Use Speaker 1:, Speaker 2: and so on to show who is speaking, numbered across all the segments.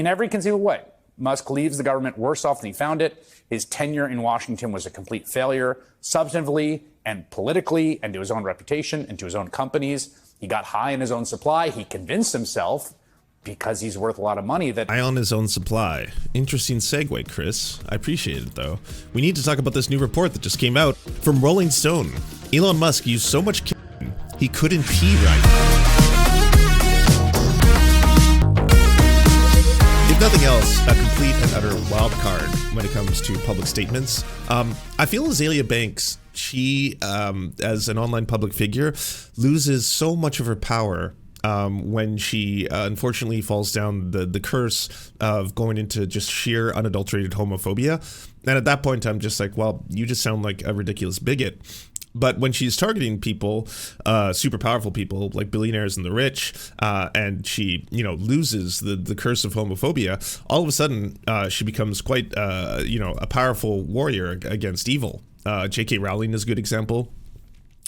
Speaker 1: every conceivable way. Musk leaves the government worse off than he found it. His tenure in Washington was a complete failure, substantively and politically, and to his own reputation and to his own companies. He got high in his own supply. He convinced himself, because he's worth a lot of money, that
Speaker 2: high on his own supply. Interesting segue, Chris. I appreciate it, though. We need to talk about this new report that just came out from Rolling Stone. Elon Musk used so much he couldn't pee right. If nothing else, a complete and utter wild card when it comes to public statements. I feel Azealia Banks, she, as an online public figure, loses so much of her power when she unfortunately falls down the curse of going into just sheer unadulterated homophobia. And at that point, I'm just like, well, you just sound like a ridiculous bigot. But when she's targeting people, super powerful people like billionaires and the rich, and she, loses the curse of homophobia, all of a sudden she becomes quite, a powerful warrior against evil. J.K. Rowling is a good example.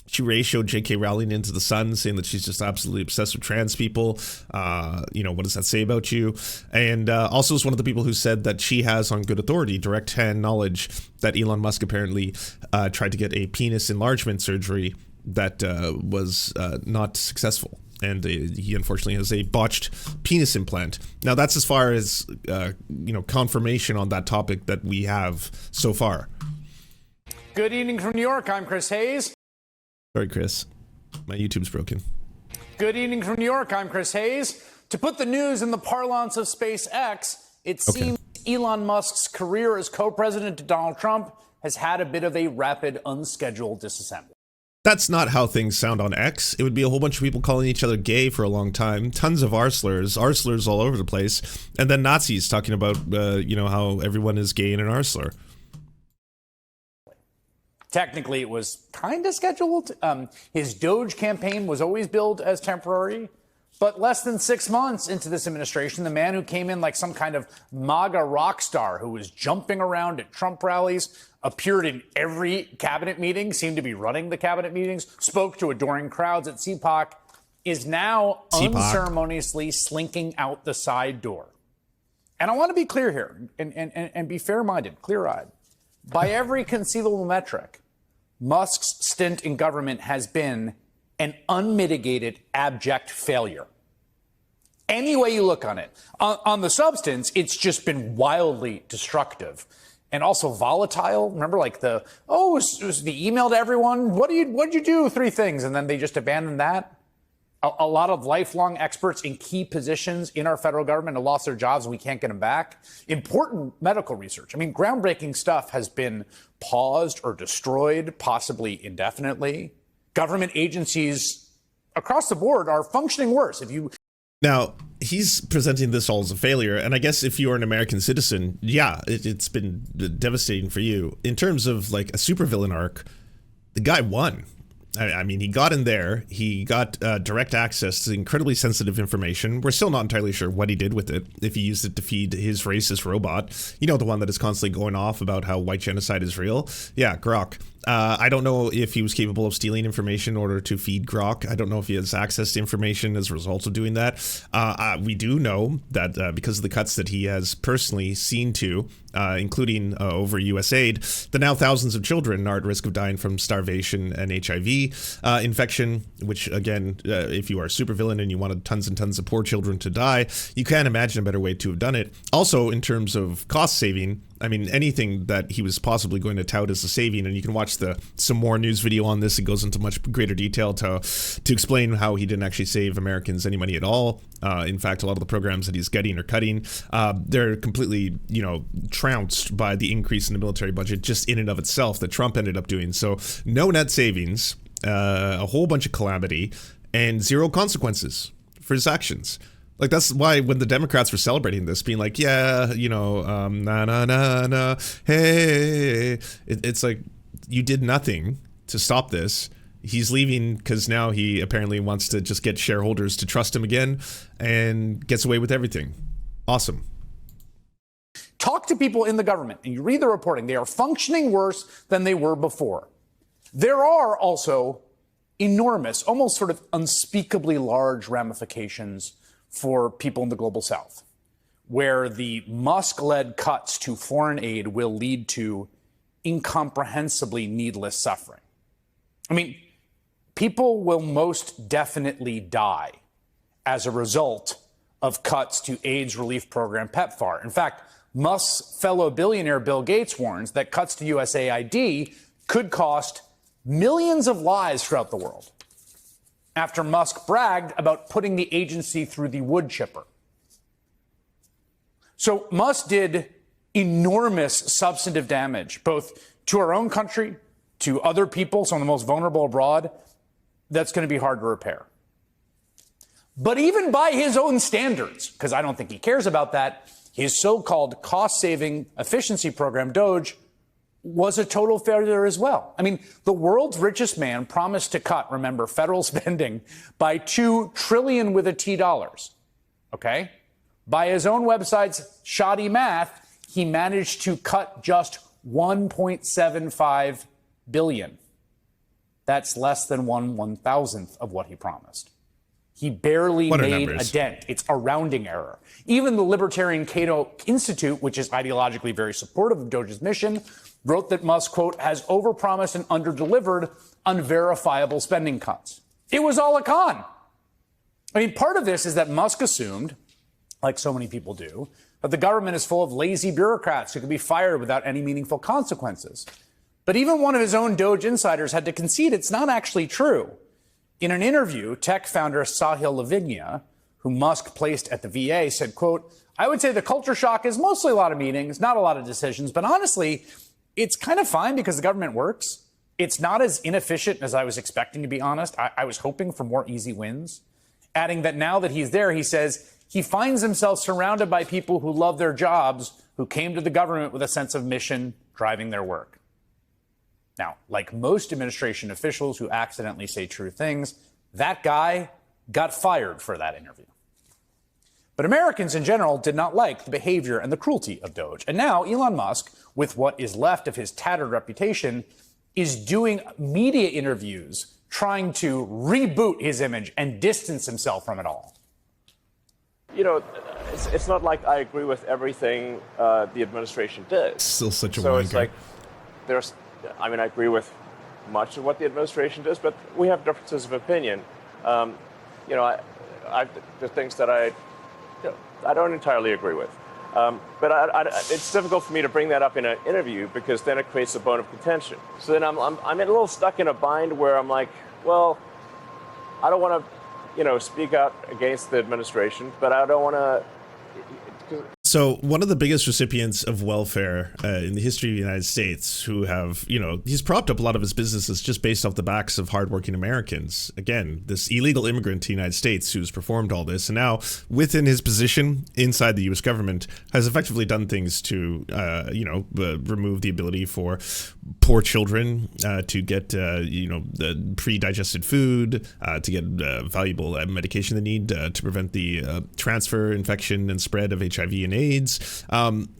Speaker 2: She ratioed J.K. Rowling into the sun, saying that she's just absolutely obsessed with trans people. What does that say about you? And also is one of the people who said that she has, on good authority, direct-hand knowledge that Elon Musk apparently tried to get a penis enlargement surgery that was not successful. And he unfortunately has a botched penis implant. Now, that's as far as, confirmation on that topic that we have so far.
Speaker 1: Good evening from New York. I'm Chris Hayes.
Speaker 2: Sorry, Chris. My YouTube's broken.
Speaker 1: Good evening from New York. I'm Chris Hayes. To put the news in the parlance of SpaceX, it seems Elon Musk's career as co-president to Donald Trump has had a bit of a rapid, unscheduled disassembly.
Speaker 2: That's not how things sound on X. It would be a whole bunch of people calling each other gay for a long time. Tons of R slurs all over the place. And then Nazis talking about, how everyone is gay in an R slur.
Speaker 1: Technically, it was kind of scheduled. His DOGE campaign was always billed as temporary. But less than 6 months into this administration, the man who came in like some kind of MAGA rock star who was jumping around at Trump rallies, appeared in every cabinet meeting, seemed to be running the cabinet meetings, spoke to adoring crowds at CPAC, is now unceremoniously slinking out the side door. And I want to be clear here and be fair-minded, clear-eyed. By every conceivable metric, Musk's stint in government has been an unmitigated, abject failure. Any way you look on it. On the substance, it's just been wildly destructive and also volatile. Remember, like it was the email to everyone. What'd you do? 3 things. And then they just abandoned that. A lot of lifelong experts in key positions in our federal government have lost their jobs and we can't get them back. Important medical research. I mean, groundbreaking stuff has been paused or destroyed, possibly indefinitely. Government agencies across the board are functioning worse.
Speaker 2: Now, he's presenting this all as a failure, and I guess if you're an American citizen, it's been devastating for you. In terms of like a supervillain arc, the guy won. I mean, he got in there, he got direct access to incredibly sensitive information. We're still not entirely sure what he did with it, if he used it to feed his racist robot. The one that is constantly going off about how white genocide is real. Yeah, Grok. I don't know if he was capable of stealing information in order to feed Grok. I don't know if he has access to information as a result of doing that. We do know that because of the cuts that he has personally seen to, including over USAID, that now thousands of children are at risk of dying from starvation and HIV infection, which, again, if you are a supervillain and you wanted tons and tons of poor children to die, you can't imagine a better way to have done it. Also, in terms of cost saving, I mean, anything that he was possibly going to tout as a saving, and you can watch some more news video on this. It goes into much greater detail to explain how he didn't actually save Americans any money at all. In fact, a lot of the programs that he's getting or cutting, they're completely, trounced by the increase in the military budget just in and of itself that Trump ended up doing. So no net savings, a whole bunch of calamity, and 0 consequences for his actions. Like, that's why when the Democrats were celebrating this, being like, na, hey, it's like, you did nothing to stop this. He's leaving because now he apparently wants to just get shareholders to trust him again and gets away with everything. Awesome.
Speaker 1: Talk to people in the government and you read the reporting. They are functioning worse than they were before. There are also enormous, almost sort of unspeakably large ramifications for people in the global south. where the Musk-led cuts to foreign aid will lead to incomprehensibly needless suffering. I mean, people will most definitely die as a result of cuts to AIDS relief program PEPFAR. In fact, Musk's fellow billionaire Bill Gates warns that cuts to USAID could cost millions of lives throughout the world, after Musk bragged about putting the agency through the wood chipper. So Musk did enormous substantive damage, both to our own country, to other people, some of the most vulnerable abroad. That's going to be hard to repair. But even by his own standards, because I don't think he cares about that, his so-called cost-saving efficiency program, DOGE, was a total failure as well. I mean, the world's richest man promised to cut, remember, federal spending by $2 trillion with a T dollars. Okay? By his own website's shoddy math, he managed to cut just 1.75 billion. That's less than 1/1000th of what he promised. He barely made a dent. It's a rounding error. Even the libertarian Cato Institute, which is ideologically very supportive of DOGE's mission, wrote that Musk, quote, has overpromised and underdelivered on verifiable spending cuts. It was all a con. I mean, part of this is that Musk assumed, like so many people do, that the government is full of lazy bureaucrats who can be fired without any meaningful consequences. But even one of his own DOGE insiders had to concede it's not actually true. In an interview, tech founder Sahil Lavinia, who Musk placed at the VA, said, quote, I would say the culture shock is mostly a lot of meetings, not a lot of decisions, but honestly, it's kind of fine because the government works. It's not as inefficient as I was expecting, to be honest. I was hoping for more easy wins. Adding that now that he's there, he says he finds himself surrounded by people who love their jobs, who came to the government with a sense of mission driving their work. Now, like most administration officials who accidentally say true things, that guy got fired for that interview. But Americans in general did not like the behavior and the cruelty of DOGE. And now Elon Musk, with what is left of his tattered reputation, is doing media interviews trying to reboot his image and distance himself from it all.
Speaker 3: You know, it's not like I agree with everything the administration did.
Speaker 2: Still such a
Speaker 3: So
Speaker 2: wanker.
Speaker 3: it's like I agree with much of what the administration does, but we have differences of opinion. There's things that I don't entirely agree with. But it's difficult for me to bring that up in an interview because then it creates a bone of contention. So then I'm a little stuck in a bind where I'm like, well, I don't want to, speak out against the administration, but I don't want to.
Speaker 2: So one of the biggest recipients of welfare in the history of the United States, who have, he's propped up a lot of his businesses just based off the backs of hardworking Americans. Again, this illegal immigrant to the United States who's performed all this, and now within his position inside the U.S. government has effectively done things to, remove the ability for poor children to get, the pre-digested food, to get valuable medication they need to prevent the transfer, infection, and spread of HIV and AIDS. I'm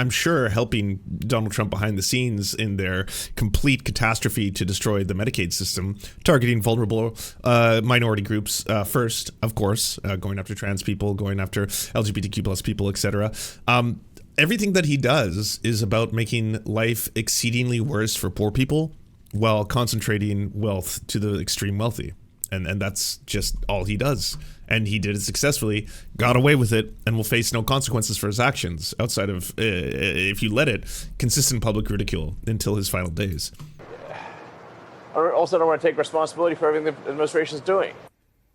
Speaker 2: sure helping Donald Trump behind the scenes in their complete catastrophe to destroy the Medicaid system, targeting vulnerable minority groups first, of course, going after trans people, going after LGBTQ plus people, etc. Everything that he does is about making life exceedingly worse for poor people while concentrating wealth to the extreme wealthy. And that's just all he does. And he did it successfully, got away with it, and will face no consequences for his actions outside of, if you let it, consistent public ridicule until his final days.
Speaker 3: I also don't want to take responsibility for everything the administration's doing.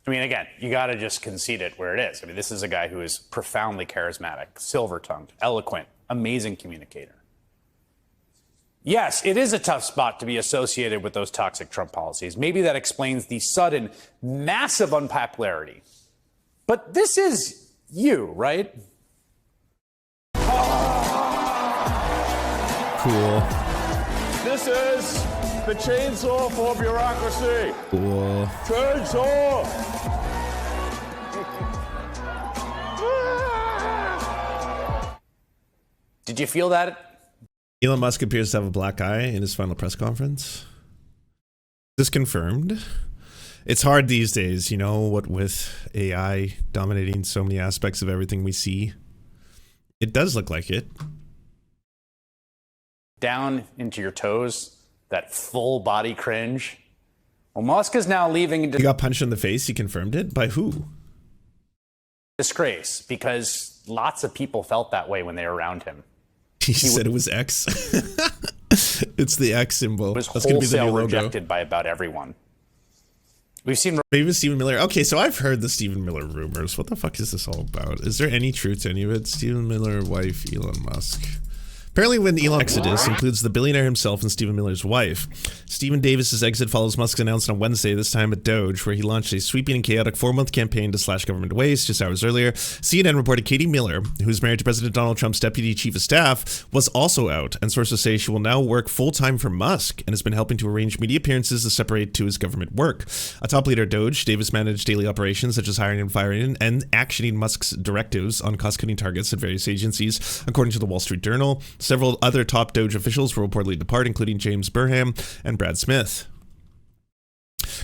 Speaker 1: I mean, again, you got to just concede it where it is. I mean, this is a guy who is profoundly charismatic, silver-tongued, eloquent, amazing communicator. Yes, it is a tough spot to be associated with those toxic Trump policies. Maybe that explains the sudden, massive unpopularity. But this is you, right?
Speaker 2: Cool.
Speaker 4: This is the chainsaw for bureaucracy.
Speaker 2: Cool.
Speaker 4: Chainsaw!
Speaker 1: Did you feel that?
Speaker 2: Elon Musk appears to have a black eye in his final press conference. This confirmed. It's hard these days, you know, what with AI dominating so many aspects of everything we see. It does look like it.
Speaker 1: Down into your toes, that full body cringe. Well, Musk is now leaving
Speaker 2: He got punched in the face. He confirmed it. By who?
Speaker 1: disgrace because lots of people felt that way when they were around him.
Speaker 2: He said it was X. It's the X symbol.
Speaker 1: It was
Speaker 2: That's going to be the new
Speaker 1: wholesale
Speaker 2: logo.
Speaker 1: rejected by about everyone. We've seen
Speaker 2: Maybe Stephen Miller. Okay, so I've heard the Stephen Miller rumors. What the fuck is this all about? Is there any truth to any of it? Stephen Miller, wife, Elon Musk. Apparently when Elon Exodus includes the billionaire himself and Stephen Miller's wife. Stephen Davis's exit follows Musk's announcement on Wednesday, this time at DOGE, where he launched a sweeping and chaotic 4-month campaign to slash government waste. Just hours earlier, CNN reported Katie Miller, who's married to President Donald Trump's deputy chief of staff, was also out, and sources say she will now work full-time for Musk and has been helping to arrange media appearances to separate to his government work. A top leader at DOGE, Davis managed daily operations such as hiring and firing and actioning Musk's directives on cost-cutting targets at various agencies, according to the Wall Street Journal. Several other top DOGE officials will reportedly depart, including James Burham and Brad Smith.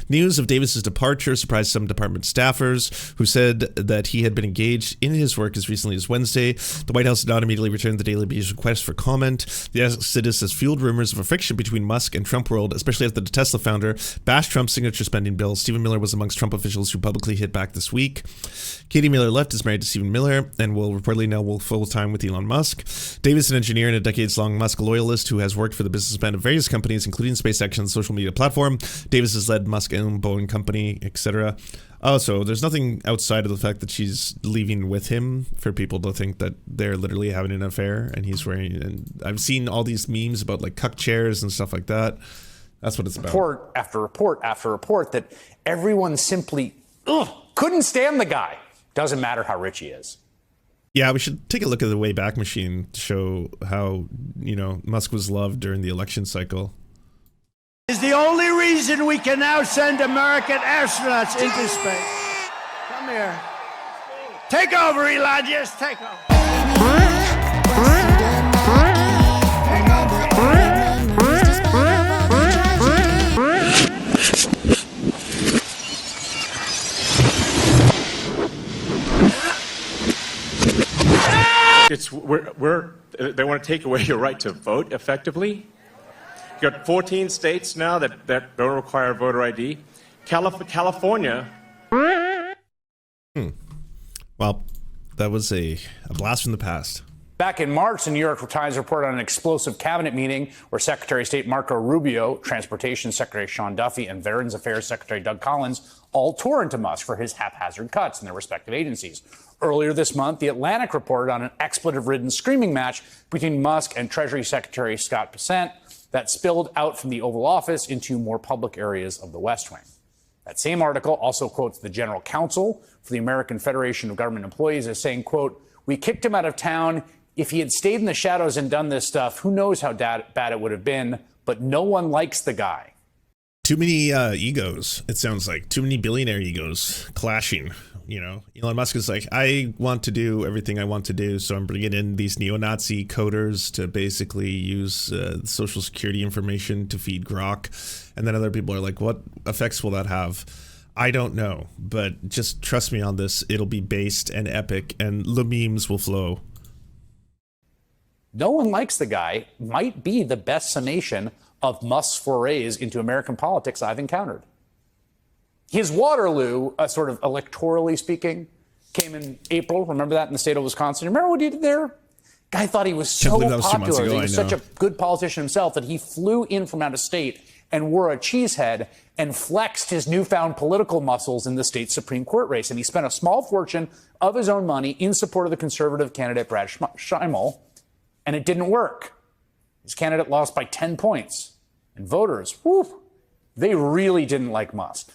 Speaker 2: News of Davis's departure surprised some department staffers who said that he had been engaged in his work as recently as Wednesday. The White House did not immediately return the Daily Beast's request for comment. The exodus has fueled rumors of a friction between Musk and Trump world, especially after the Tesla founder bashed Trump's signature spending bill. Stephen Miller was amongst Trump officials who publicly hit back this week. Katie Miller left, is married to Stephen Miller, and will reportedly now work full-time with Elon Musk. Davis, an engineer and a decades-long Musk loyalist who has worked for the businessman of various companies, including SpaceX and the social media platform. Davis has led Musk-owned Boeing company, etc. Oh, so there's nothing outside of the fact that she's leaving with him for people to think that they're literally having an affair, and he's wearing. And I've seen all these memes about like cuck chairs and stuff like that. That's what it's about.
Speaker 1: report after report after report that everyone simply couldn't stand the guy. Doesn't matter how rich he is.
Speaker 2: Yeah, we should take a look at the Wayback Machine to show how, you know, Musk was loved during the election cycle.
Speaker 5: Is the only reason we can now send American astronauts into space. Come here. Take over, Elon. Just take over.
Speaker 6: They want to take away your right to vote effectively. You've got 14 states now that don't require voter ID. California.
Speaker 2: Well, that was a blast from the past.
Speaker 1: Back in March, the New York Times reported on an explosive cabinet meeting where Secretary of State Marco Rubio, Transportation Secretary Sean Duffy, and Veterans Affairs Secretary Doug Collins all tore into Musk for his haphazard cuts in their respective agencies. Earlier this month, The Atlantic reported on an expletive-ridden screaming match between Musk and Treasury Secretary Scott Bessent that spilled out from the Oval Office into more public areas of the West Wing. That same article also quotes the General Counsel for the American Federation of Government Employees as saying, quote, "We kicked him out of town. If he had stayed in the shadows and done this stuff, who knows how bad it would have been, but no one likes the guy."
Speaker 2: Too many egos, it sounds like. Too many billionaire egos clashing, you know. Elon Musk is like, I want to do everything I want to do, so I'm bringing in these neo-Nazi coders to basically use social security information to feed Grok. And then other people are like, what effects will that have? I don't know, but just trust me on this. It'll be based and epic, and the memes will flow.
Speaker 1: No one likes the guy might be the best summation of Musk's forays into American politics I've encountered. His Waterloo, sort of electorally speaking, came in April. Remember that in the state of Wisconsin? Remember what he did there? Guy thought he was so popular. He was such a good politician himself that he flew in from out of state and wore a cheese head and flexed his newfound political muscles in the state Supreme Court race. And he spent a small fortune of his own money in support of the conservative candidate Brad Schimmel, and it didn't work. His candidate lost by 10 points. And voters, they really didn't like Musk.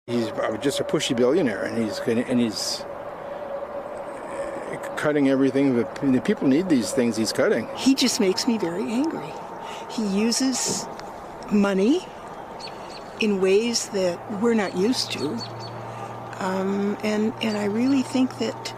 Speaker 7: He's just a pushy billionaire, and he's cutting everything. The people need these things he's cutting.
Speaker 8: He just makes me very angry. He uses money in ways that we're not used to. And I really think that,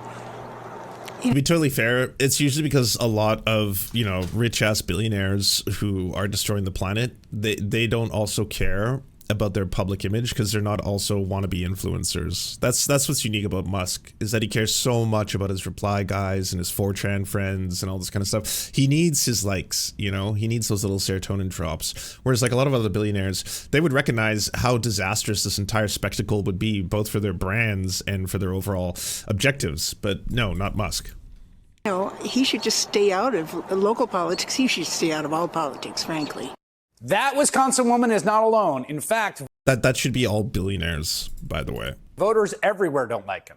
Speaker 2: to be totally fair, it's usually because a lot of, you know, rich ass billionaires who are destroying the planet, they don't also care about their public image because they're not also wannabe influencers. That's what's unique about Musk, is that he cares so much about his reply guys and his 4chan friends and all this kind of stuff. He needs his likes, you know, he needs those little serotonin drops. Whereas like a lot of other billionaires, they would recognize how disastrous this entire spectacle would be, both for their brands and for their overall objectives. But no, not Musk.
Speaker 8: You know, he should just stay out of local politics. He should stay out of all politics, frankly.
Speaker 1: That Wisconsin woman is not alone. In fact,
Speaker 2: That should be all billionaires, by the way.
Speaker 1: voters everywhere don't like him.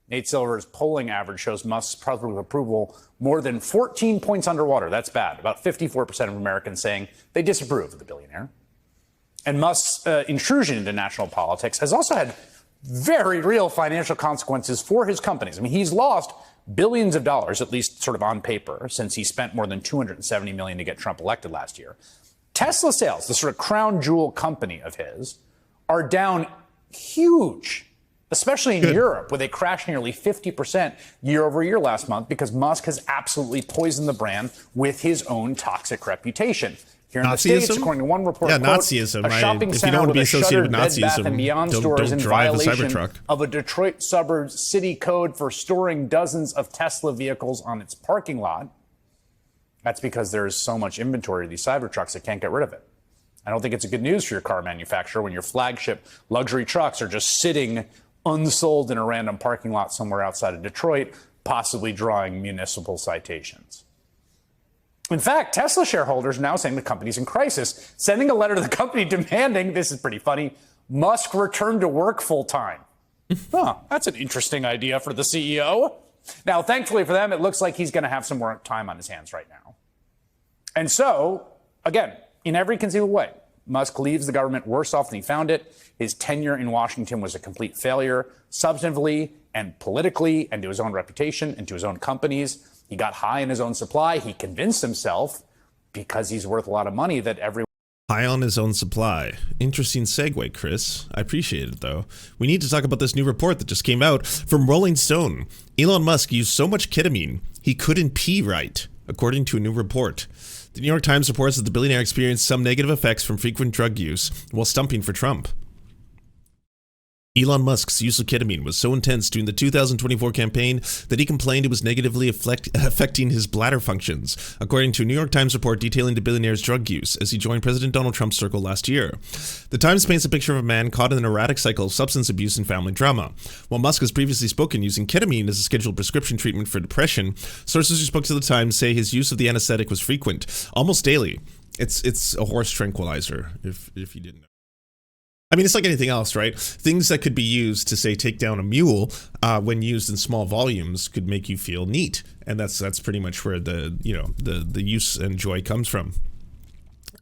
Speaker 1: Nate Silver's polling average shows Musk's public approval more than 14 points underwater. That's bad. About 54% of Americans saying they disapprove of the billionaire. And Musk's intrusion into national politics has also had very real financial consequences for his companies. I mean, he's lost billions of dollars, at least sort of on paper, since he spent more than $270 million to get Trump elected last year. Tesla sales, the sort of crown jewel company of his, are down huge, especially in Europe, where they crashed nearly 50% year over year last month because Musk has absolutely poisoned the brand with his own toxic reputation. Here in the States, according to one report,
Speaker 2: Yeah,
Speaker 1: quote,
Speaker 2: Nazism.
Speaker 1: a shopping
Speaker 2: If you
Speaker 1: center
Speaker 2: don't want to
Speaker 1: with
Speaker 2: be
Speaker 1: a
Speaker 2: associated
Speaker 1: shuttered
Speaker 2: with
Speaker 1: Bed Bath
Speaker 2: Nazism,
Speaker 1: & Beyond store is
Speaker 2: don't
Speaker 1: in
Speaker 2: drive a
Speaker 1: violation
Speaker 2: Cybertruck.
Speaker 1: of a Detroit suburbs city code for storing dozens of Tesla vehicles on its parking lot. That's because there's so much inventory of these Cybertrucks, they can't get rid of it. I don't think it's a good news for your car manufacturer when your flagship luxury trucks are just sitting unsold in a random parking lot somewhere outside of Detroit, possibly drawing municipal citations. In fact, Tesla shareholders are now saying the company's in crisis, sending a letter to the company demanding, this is pretty funny, Musk return to work full time. Huh, that's an interesting idea for the CEO. Now, thankfully for them, it looks like he's going to have some more time on his hands right now. And so, again, in every conceivable way, Musk leaves the government worse off than he found it. His tenure in Washington was a complete failure, substantively and politically, and to his own reputation and to his own companies. He got high in his own supply. He convinced himself, because he's worth a lot of money, that everyone
Speaker 2: High on his own supply. Interesting segue, Chris. I appreciate it, though. We need to talk about this new report that just came out from Rolling Stone. Elon Musk used so much ketamine, he couldn't pee right, according to a new report. The New York Times reports that the billionaire experienced some negative effects from frequent drug use while stumping for Trump. Elon Musk's use of ketamine was so intense during the 2024 campaign that he complained it was negatively affecting his bladder functions, according to a New York Times report detailing the billionaire's drug use as he joined President Donald Trump's circle last year. The Times paints a picture of a man caught in an erratic cycle of substance abuse and family drama. While Musk has previously spoken using ketamine as a scheduled prescription treatment for depression, sources who spoke to the Times say his use of the anesthetic was frequent, almost daily. It's a horse tranquilizer, if you didn't know. I mean, it's like anything else, right? Things that could be used to, say, take down a mule, when used in small volumes, could make you feel neat, and that's pretty much where the use and joy comes from.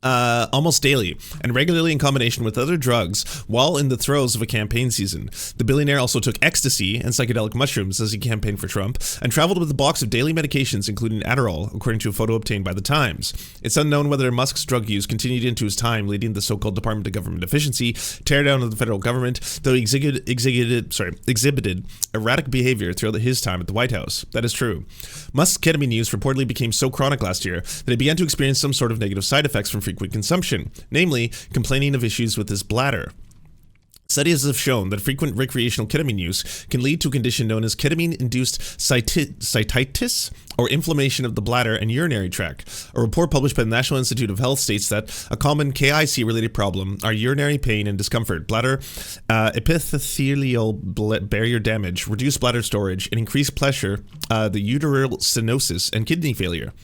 Speaker 2: Almost daily and regularly in combination with other drugs while in the throes of a campaign season. The billionaire also took ecstasy and psychedelic mushrooms as he campaigned for Trump and traveled with a box of daily medications including Adderall, according to a photo obtained by The Times. It's unknown whether Musk's drug use continued into his time leading the so-called Department of Government Efficiency, teardown of the federal government, though he exhibited erratic behavior throughout his time at the White House. That is true. Musk's ketamine use reportedly became so chronic last year that he began to experience some sort of negative side effects from frequent consumption, namely complaining of issues with his bladder. Studies have shown that frequent recreational ketamine use can lead to a condition known as ketamine-induced cystitis, or inflammation of the bladder and urinary tract. A report published by the National Institute of Health states that a common KIC-related problem are urinary pain and discomfort, bladder epithelial barrier damage, reduced bladder storage, and increased pressure, the uterine stenosis, and kidney failure.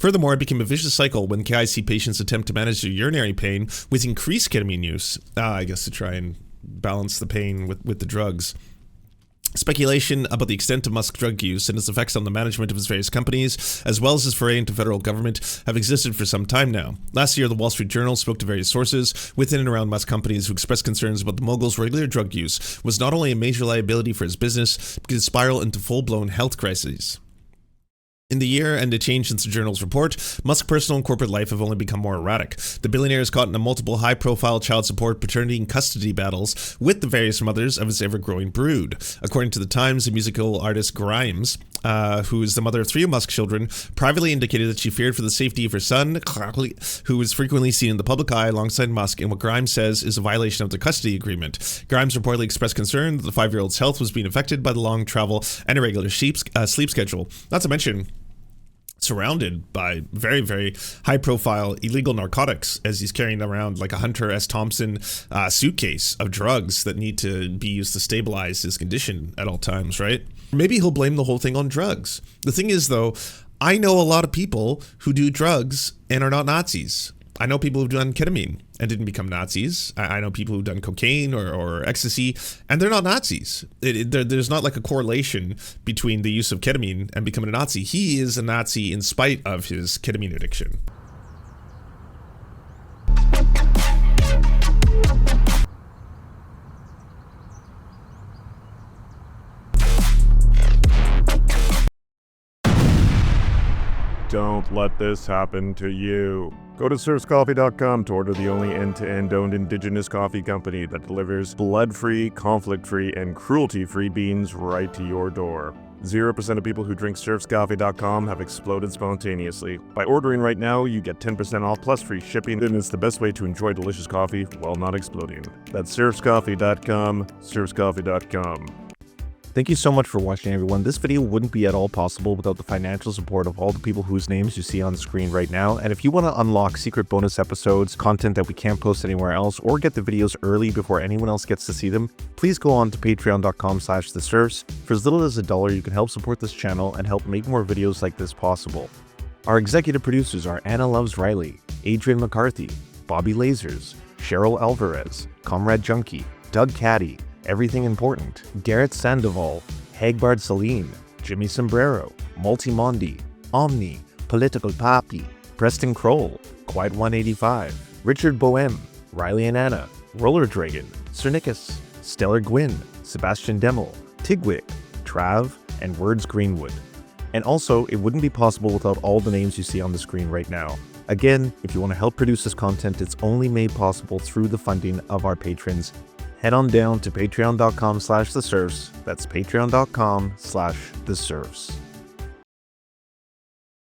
Speaker 2: Furthermore, it became a vicious cycle when KIC patients attempt to manage their urinary pain with increased ketamine use, I guess to try and balance the pain with the drugs. Speculation about the extent of Musk's drug use and its effects on the management of his various companies, as well as his foray into federal government, have existed for some time now. Last year, the Wall Street Journal spoke to various sources within and around Musk companies who expressed concerns about the mogul's regular drug use was not only a major liability for his business, but could spiral into full-blown health crises. In the year and a change since the Journal's report, Musk's personal and corporate life have only become more erratic. The billionaire is caught in multiple high-profile child support, paternity, and custody battles with the various mothers of his ever-growing brood. According to The Times, the musical artist Grimes who is the mother of 3 of Musk's children, privately indicated that she feared for the safety of her son, who is frequently seen in the public eye alongside Musk in what Grimes says is a violation of the custody agreement. Grimes reportedly expressed concern that the 5-year-old's health was being affected by the long travel and irregular sleep schedule. Not to mention, surrounded by very, very high-profile illegal narcotics as he's carrying around like a Hunter S. Thompson suitcase of drugs that need to be used to stabilize his condition at all times, right? Maybe he'll blame the whole thing on drugs. The thing is, though, I know a lot of people who do drugs and are not Nazis. I know people who've done ketamine and didn't become Nazis. I know people who've done cocaine or ecstasy, and they're not Nazis. There's not like a correlation between the use of ketamine and becoming a Nazi. He is a Nazi in spite of his ketamine addiction.
Speaker 4: Don't let this happen to you. Go to serfscoffee.com to order the only end-to-end owned indigenous coffee company that delivers blood-free, conflict-free, and cruelty-free beans right to your door. 0% of people who drink serfscoffee.com have exploded spontaneously. By ordering right now, you get 10% off plus free shipping, and it's the best way to enjoy delicious coffee while not exploding. That's serfscoffee.com, serfscoffee.com.
Speaker 9: Thank you so much for watching, everyone. This video wouldn't be at all possible without the financial support of all the people whose names you see on the screen right now. And if you want to unlock secret bonus episodes, content that we can't post anywhere else, or get the videos early before anyone else gets to see them, please go on to patreon.com/theserfs. For as little as $1, you can help support this channel and help make more videos like this possible. Our executive producers are Anna Loves Riley, Adrian McCarthy, Bobby Lasers, Cheryl Alvarez, Comrade Junkie, Doug Caddy, Everything Important, Garrett Sandoval, Hagbard Celine, Jimmy Sombrero, Multimondi, Omni, Political Papi, Preston Kroll, Quiet 185, Richard Boehm, Riley and Anna, Roller Dragon, Cernicus, Stellar Gwyn, Sebastian Demel, Tigwig, Trav, and Words Greenwood. And also, it wouldn't be possible without all the names you see on the screen right now. Again, if you want to help produce this content, it's only made possible through the funding of our patrons. Head on down to patreon.com/theserfs. That's patreon.com/theserfs.